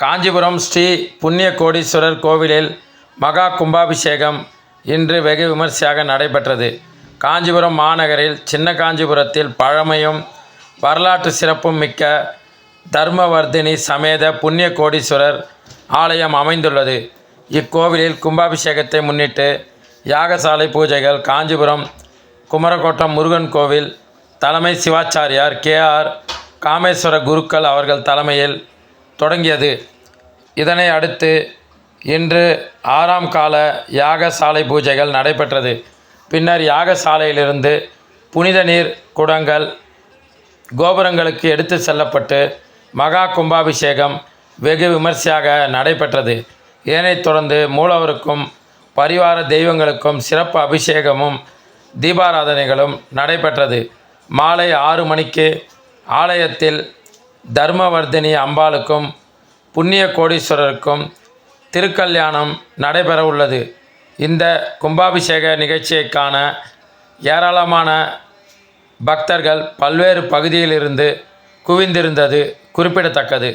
காஞ்சிபுரம் ஸ்ரீ புண்ணிய கோடீஸ்வரர் கோவிலில் மகா கும்பாபிஷேகம் இன்று வெகு விமர்சையாக நடைபெற்றது. காஞ்சிபுரம் மாநகரில் சின்ன காஞ்சிபுரத்தில் பழமையும் வரலாற்று சிறப்பும் மிக்க தர்மவர்தினி சமேத புண்ணிய கோடீஸ்வரர் ஆலயம் அமைந்துள்ளது. இக்கோவிலில் கும்பாபிஷேகத்தை முன்னிட்டு யாகசாலை பூஜைகள் காஞ்சிபுரம் குமரக்கோட்டம் முருகன் கோவில் தலைமை சிவாச்சாரியார் KR காமேஸ்வர குருக்கள் அவர்கள் தலைமையில் தொடங்கியது. இதனை அடுத்து இன்று 6ஆம் கால யாகசாலை பூஜைகள் நடைபெற்றது. பின்னர் யாகசாலையிலிருந்து புனித நீர் குடங்கள் கோபுரங்களுக்கு எடுத்து செல்லப்பட்டு மகா கும்பாபிஷேகம் வெகு விமர்சையாக நடைபெற்றது. இதனைத் தொடர்ந்து மூலவருக்கும் பரிவார தெய்வங்களுக்கும் சிறப்பு அபிஷேகமும் தீபாராதனைகளும் நடைபெற்றது. மாலை 6 மணிக்கு ஆலயத்தில் தர்மவர்தினி அம்பாளுக்கும் புண்ணிய கோடீஸ்வரருக்கும் திருக்கல்யாணம் நடைபெற உள்ளது. இந்த கும்பாபிஷேக நிகழ்ச்சியை காண ஏராளமான பக்தர்கள் பல்வேறு பகுதியிலிருந்து குவிந்திருந்தது குறிப்பிடத்தக்கது.